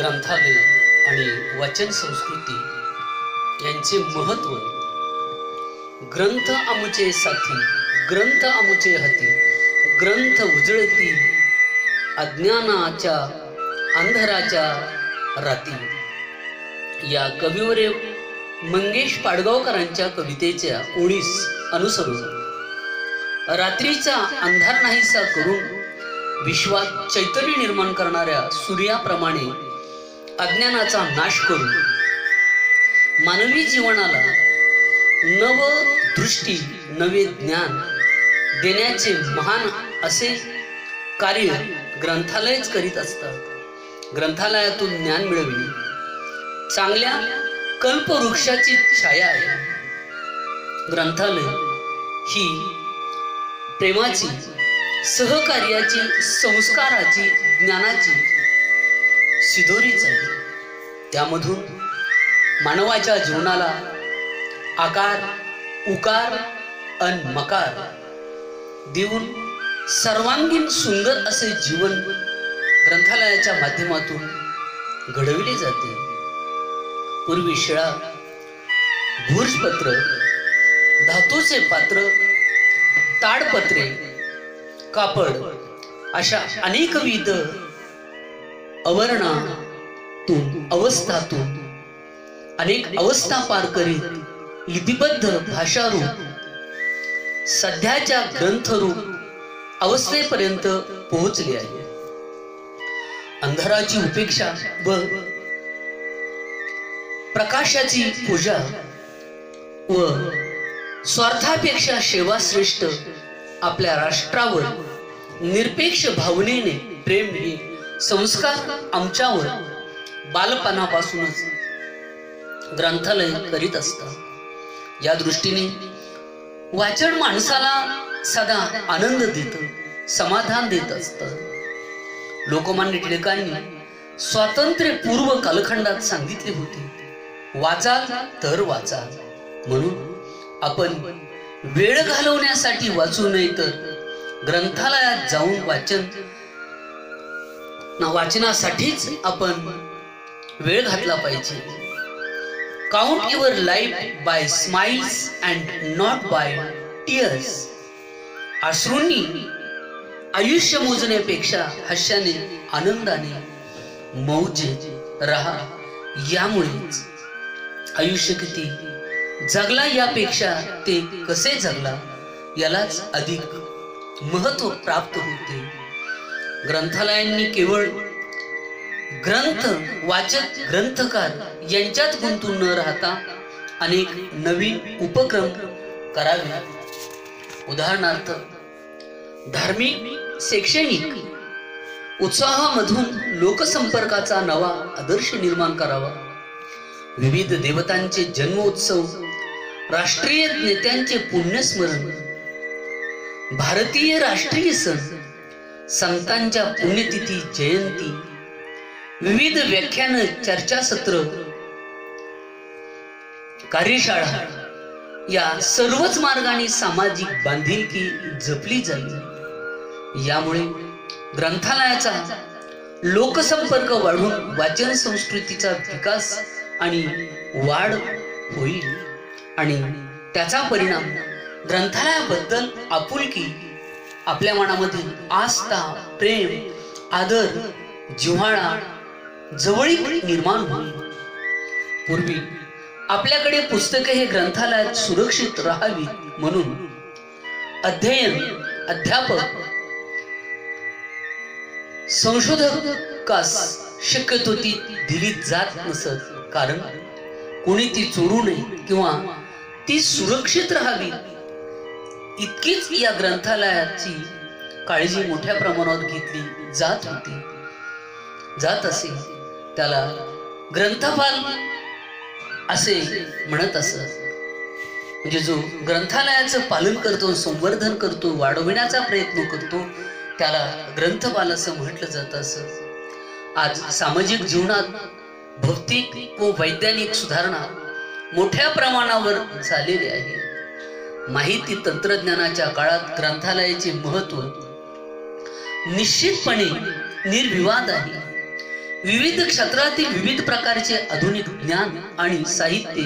ग्रंथालय आणि वाचन संस्कृती यांचे महत्त्व. ग्रंथ आमुचे साथी, ग्रंथ आमुचे हाती, ग्रंथ उजळती अज्ञानाच्या अंधाराच्या राती. या कविवर्य मंगेश पाडगावकरांच्या कवितेच्या ओळीस अनुसरून रात्रीचा अंधार नाहीसा करून विश्वात चैतन्य निर्माण करणाऱ्या सूर्याप्रमाणे अज्ञानाचा नाश करून मानवी जीवनाला नव दृष्टी, नवे ज्ञान देण्याचे महान असे कार्य ग्रंथालयच करीत असतात. ग्रंथालयातून ज्ञान मिळविणे चांगल्या कल्पवृक्षाची छाया आहे. ग्रंथालय ही प्रेमाची, सहकार्याची, संस्काराची, ज्ञानाची शिदोरीच आहे. त्यामधून मानवाच्या जीवनाला आकार, उकार अन मकार देऊन सर्वांगीण सुंदर असे जीवन ग्रंथालयाच्या माध्यमातून घडविले जाते. पूर्वी शिळा, भूर्जपत्र, धातूचे पात्र, ताडपत्रे, कापड अशा अनेकविध अवर्णातून, अवस्थातून अनेक अवस्था पार करीत लिपिबद्ध भाषारूप सध्याच्या ग्रंथरूप अवस्थेपर्यंत पोहोचले आहे. अंधाराची उपेक्षा व प्रकाशाची पूजा व स्वार्थापेक्षा सेवा श्रेष्ठ आपल्या राष्ट्रावर निरपेक्ष भावनेने प्रेम हे संस्कार आमच्यावर बालपणापासूनच ग्रंथालय करीत असतात. या दृष्टीने वाचन माणसाला सदा आनंद देत, समाधान देत असतं. लोकमान्य टिळकांनी स्वातंत्र्यपूर्व कालखंडात सांगितले होते, वाचाल तर वाचाल. म्हणून आपण वेळ घालवण्यासाठी वाचू नये तर ग्रंथालयात जाऊन वाचनासाठीच आपण वेळ घातला पाहिजे. Count your life by smiles and not by tears. अश्रूंनी आयुष्य मोजण्यापेक्षा हास्याने, आनंदाने मौजेत राहा. यामुळेच आयुष्य किती जगला यापेक्षा ते कसे जगला यालाच अधिक महत्व प्राप्त होते. ग्रंथालयांनी केवळ ग्रंथ वाचक, ग्रंथकार यांच्यात गुंतून न राहता अनेक नवीन उपक्रम करावे. उदाहरणार्थ धार्मिक, शैक्षणिक उत्साहामधून लोकसंपर्काचा नवा आदर्श निर्माण करावा. विविध देवतांचे जन्मोत्सव, राष्ट्रीय नेत्यांचे पुण्यस्मरण, भारतीय राष्ट्रीय सण, संतांच्या पुण्यतिथी, जयंती, विविध व्याख्यान, चर्चासत्र, कार्यशाळा या सर्वच मार्गाने सामाजिक बांधिलकी जपली जाईल. यामुळे ग्रंथालयाचा लोकसंपर्क वाढून वाचन संस्कृतीचा विकास आणि वाढ होईल आणि त्याचा परिणाम ग्रंथालयाबद्दल आपुलकी, आपल्या मनामध्ये आस्था, प्रेम, आदर, जिव्हाळा, जवळीक निर्माण होईल. पूर्वी आपल्याकडे पुस्तके हे ग्रंथालयात सुरक्षित राहावी म्हणून अध्ययन, अध्यापक, संशोधकास शक्यतो ती दिली जात नसत. कारण कोणी ती चोरू नये किंवा ती सुरक्षित राहावी इतकीच या ग्रंथालयाची काळजी मोठ्या प्रमाणावर घेतली जात असे. त्याला ग्रंथपाल असे म्हणत असत. म्हणजे जो ग्रंथालयाचं पालन करतो, संवर्धन करतो, वाढविण्याचा प्रयत्न करतो त्याला ग्रंथपाल असं म्हटलं जात असत. आज सामाजिक जीवनात भौतिक व वैज्ञानिक सुधारणा मोठ्या प्रमाणावर झालेली आहे. माहिती तंत्रज्ञानाच्या काळात ग्रंथालयाचे महत्त्व निश्चितपणे निर्विवाद आहे. विविध क्षेत्रातील विविध प्रकारचे आधुनिक ज्ञान आणि साहित्य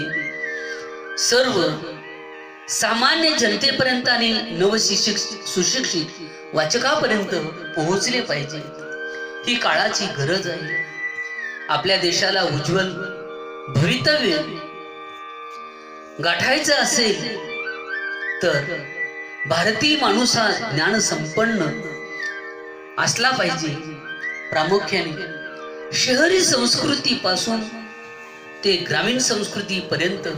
सर्व सामान्य जनतेपर्यंत आणि सुशिक्षित वाचकापर्यंत पोहोचले पाहिजे, ही काळाची गरज आहे. आपल्या देशाला उज्ज्वल भवितव्य गाठायचं असेल तर भारतीय माणूस हा ज्ञान संपन्न असला पाहिजे. प्रामुख्याने शहरी संस्कृतीपासून ते ग्रामीण संस्कृतीपर्यंत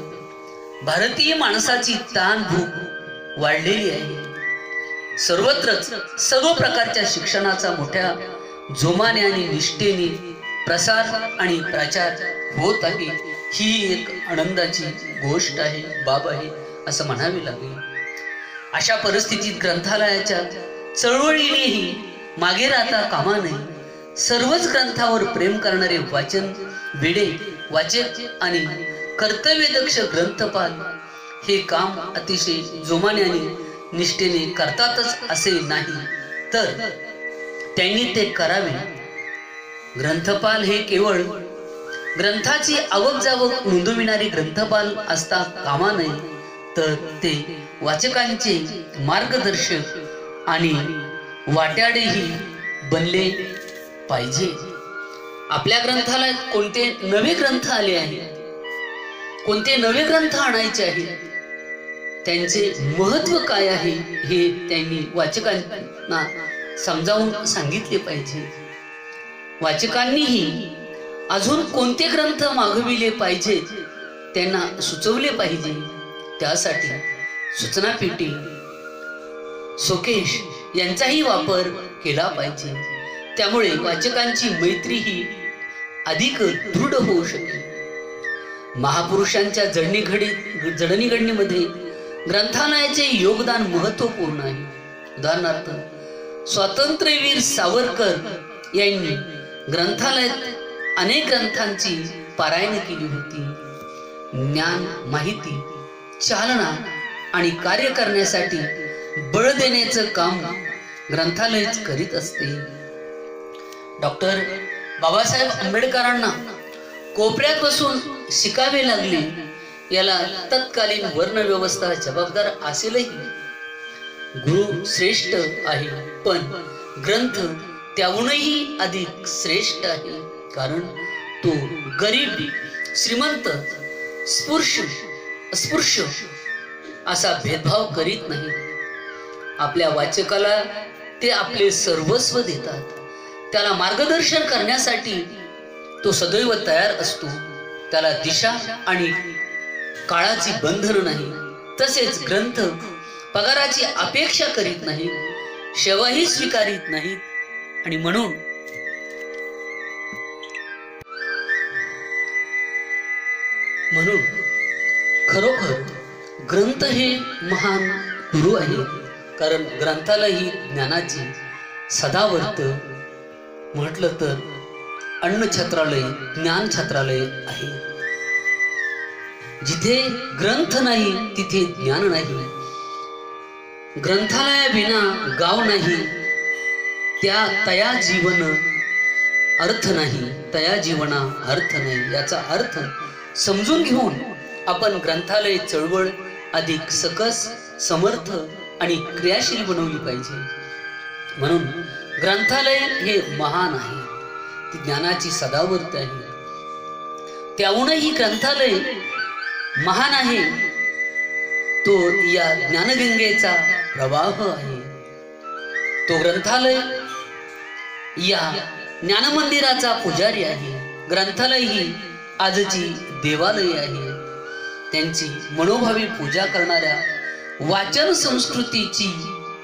भारतीय माणसाची ताण भूक वाढलेली आहे. सर्वत्रच सर्व प्रकारच्या शिक्षणाचा मोठ्या जोमाने आणि निष्ठेने प्रसार आणि प्रचार होत आहे. ही एक आनंदाची गोष्ट आहे, बाब आहे असं म्हणावे लागेल. अशा परिस्थितीत ग्रंथालयाच्या चळवळीनेही मागे राहता कामा नये. सर्वच ग्रंथावर प्रेम करणारे वाचन वेडे वाचक आणि कर्तव्यदक्ष ग्रंथपाल हे काम अतिशय जोमाने आणि निष्ठेने करतातच असे नाही, तर त्यांनी ते करावे. ग्रंथपाल हे केवळ ग्रंथाची आवक जावक नोंदविणारे ग्रंथपाल असता कामा नये, तर ते वाचकांचे मार्गदर्शक आणि वाट्याडेही बनले पाहिजे. आपल्या ग्रंथालयात कोणते नवे ग्रंथ आले आहेत, कोणते नवे ग्रंथ आणायचे आहेत, त्यांचे महत्व काय आहे हे त्यांनी वाचकांना समजावून सांगितले पाहिजे. वाचकांनीही अजून कोणते ग्रंथ मागविले पाहिजेत त्यांना सुचवले पाहिजे. त्यासाठी सूचना पेटी शोकेश यांचाही वापर केला पाहिजे. त्यामुळे वाचकांची मैत्री ही अधिक दृढ होऊ शकेल. महापुरुषांच्या जडणघडणीमध्ये ग्रंथालयाचे योगदान महत्वपूर्ण आहे. उदाहरणार्थ स्वातंत्र्यवीर सावरकर यांनी ग्रंथालयात अनेक ग्रंथांची पारायण केली होती. ज्ञान, माहिती, चालना आणि कार्य करण्यासाठी बळ देण्याचं काम ग्रंथालयच करीत असते. डॉक्टर बाबासाहेब आंबेडकरांना कोपऱ्यात बसून शिकावे लागले, याला तत्कालीन वर्ण व्यवस्था जबाबदार असेलही. गुरु श्रेष्ठ आहे, पण ग्रंथ त्याहूनही अधिक श्रेष्ठ आहे, कारण तो गरीब श्रीमंत अस्पृश्य असा भेदभाव करीत नाही. आपल्या वाचकाला ते आपले सर्वस्व देतात. त्याला मार्गदर्शन करण्यासाठी तो सदैव तयार असतो. त्याला दिशा आणि काळाची बंधन नाही. तसेच ग्रंथ पगाराची अपेक्षा करीत नाही, सेवाही स्वीकारित नाहीत. आणि म्हणून खरोखर ग्रंथ हे महान गुरु आहे. कारण ग्रंथाला ही ज्ञानाची सदावर्त म्हटलं तर अन्न छत्रालय, ज्ञान छत्रालय आहे. जिथे ग्रंथ नाही तिथे ज्ञान नाही. ग्रंथालयाविना गाव नाही, तया जीवन अर्थ नाही, तया जीवना अर्थ नाही. याचा अर्थ समजून घेऊन आपण ग्रंथालय चळवळ अधिक सकस, समर्थ आणि क्रियाशील बनवली पाहिजे. म्हणून ग्रंथालय हे महान आहे, ती ज्ञानाची सदावर्त आहे. त्याहूनही ग्रंथालय महान आहे, तो या ज्ञानगंगेचा प्रवाह आहे. तो ग्रंथालय या ज्ञानमंदिराचा पुजारी आहे. ग्रंथालय ही आजची देवालय आहे. त्यांची मनोभावी पूजा करणाऱ्या, वाचन संस्कृतीची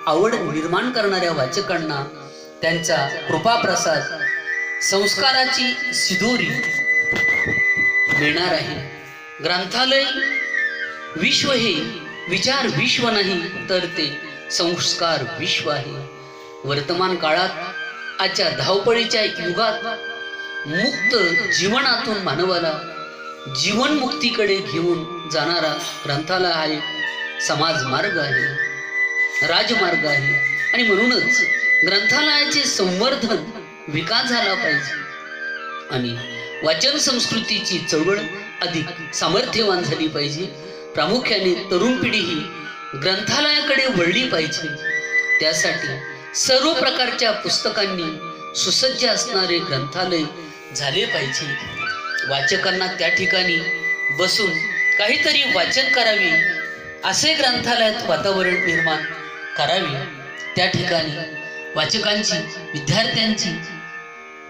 आवड निर्माण करणाऱ्या वाचकांना त्यांचा कृपाप्रसाद, संस्काराची सिदोरी मिळणार आहे. ग्रंथालय विश्व हे विचार विश्व नाही, तर ते संस्कार विश्व आहे. वर्तमान काळात आजच्या धावपळीच्या युगात मुक्त जीवनातून मानवाला जीवनमुक्तीकडे घेऊन जाणारा ग्रंथालय हा एक समाज मार्ग आहे, राजमार्ग आहे. आणि म्हणूनच ग्रंथालयाचे संवर्धन, विकास झाला पाहिजे. आणि वाचन संस्कृतीची चळवळ अधिक सामर्थ्यवान झाली पाहिजे. प्रामुख्याने तरुण पिढी ही ग्रंथालयाकडे वळली पाहिजे. त्यासाठी सर्व प्रकारच्या पुस्तकांनी सुसज्ज असणारे ग्रंथालय झाले पाहिजे. वाचकांना त्या ठिकाणी बसून काहीतरी वाचन करावे असे ग्रंथालयात वातावरण निर्माण करावे. त्या ठिकाणी वाचकांची, विद्यार्थ्यांची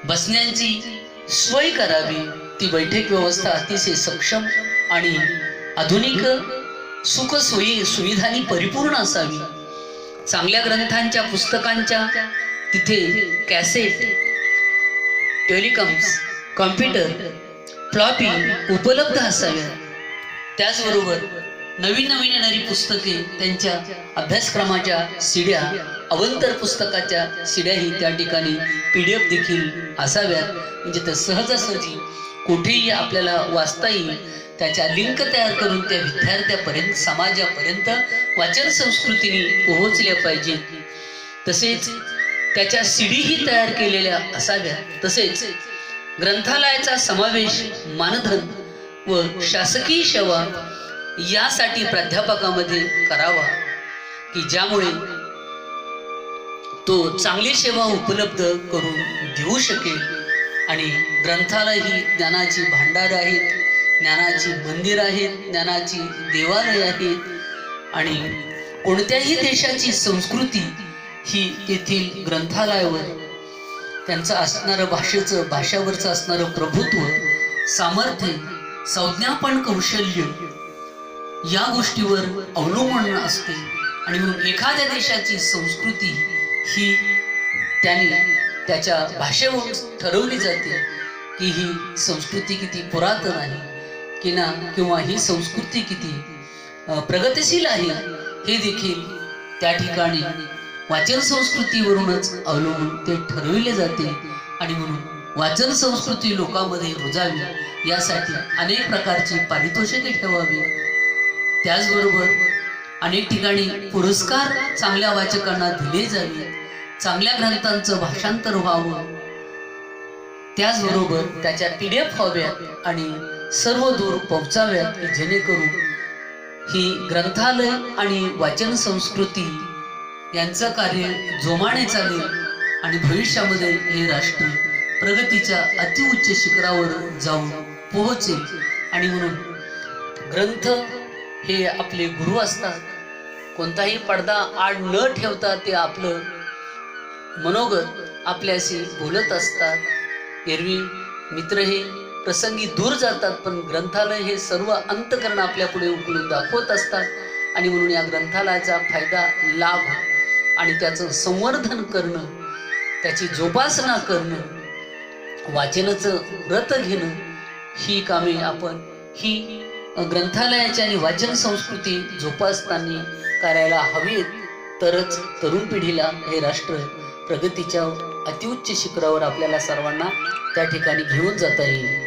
बसण्याची सोय करावी. ती बैठक व्यवस्था अतिशय सक्षम आणि आधुनिक सुखसोयी सुविधांनी परिपूर्ण असावी. चांगल्या ग्रंथांच्या, पुस्तकांच्या तिथे कॅसेट, टेलिकॉम्स, कॉम्प्युटर, फ्लॉपी उपलब्ध असाव्या. त्याचबरोबर नवीन नवीन येणारी पुस्तके, त्यांच्या अभ्यासक्रमाच्या सीड्या, अवंतर पुस्तकाच्या सीड्याही त्या ठिकाणी PDF देखील असाव्यात. म्हणजे ते सहजासहजी कुठेही आपल्याला वाचता येईल. त्याच्या लिंक तयार करून त्या विद्यार्थ्यापर्यंत, समाजापर्यंत वाचन संस्कृतीने पोहोचल्या पाहिजेत. तसेच त्याच्या सीडीही तयार केलेल्या असाव्या. तसेच ग्रंथालयाचा समावेश मानधन व शासकीय सेवा यासाठी प्राध्यापकामध्ये करावा, की ज्यामुळे तो चांगली सेवा उपलब्ध करून देऊ शकेल. आणि ग्रंथालय ही ज्ञानाची भांडार आहेत, ज्ञानाची मंदिर आहेत, ज्ञानाची देवालय आहेत. आणि कोणत्याही देशाची संस्कृती ही तेथील ग्रंथालयावर त्यांचं असणारं भाषावरचं असणारं प्रभुत्व, सामर्थ्य, संज्ञापन कौशल्य या गोष्टीवर अवलंबून असते. आणि म्हणून एखाद्या देशाची संस्कृती ही त्याने त्याच्या भाषेवरून ठरवली जाते की ही संस्कृती किती पुरातन आहे किंवा ही संस्कृती किती प्रगतिशील आहे, हे देखील त्या ठिकाणी वाचन संस्कृतीवरूनच अवलंबून ते ठरविले जाते. आणि म्हणून वाचन संस्कृती लोकांमध्ये रुजावी यासाठी अनेक प्रकारची पारितोषिके ठेवावी. त्याचबरोबर अनेक ठिकाणी पुरस्कार चांगल्या वाचकांना दिले जावे, चांगल्या ग्रंथांचं भाषांतर व्हावं. त्याचबरोबर त्याच्या PDF व्हाव्यात आणि सर्व दूर पोहोचाव्यात, की जेणेकरून ही ग्रंथालय आणि वाचन संस्कृती यांचं कार्य जोमाने चालेल आणि भविष्यामध्ये हे राष्ट्र प्रगतीच्या अतिउच्च शिखरावर जाऊन पोहोचेल. आणि म्हणून ग्रंथ हे आपले गुरु असतात. कोणताही पडदा आड न ठेवता ते आपलं मनोगत आपल्याशी बोलत असतात. एरवी मित्र हे प्रसंगी दूर जातात, पण ग्रंथालय हे सर्व अंतःकरण आपल्या पुढे उकळून दाखवत असतात. आणि म्हणून या ग्रंथालयाचा फायदा, लाभ आणि त्याचं संवर्धन करणं, त्याची जोपासना करणं, वाचनाचं व्रत घेणं, ही कामे आपण ही ग्रंथालयाची आणि वाचन संस्कृती जोपासताना करायला हवीत. तरच तरुण पिढीला हे राष्ट्र प्रगतीच्या अतिउच्च शिखरावर आपल्याला सर्वांना त्या ठिकाणी घेऊन जाता येईल.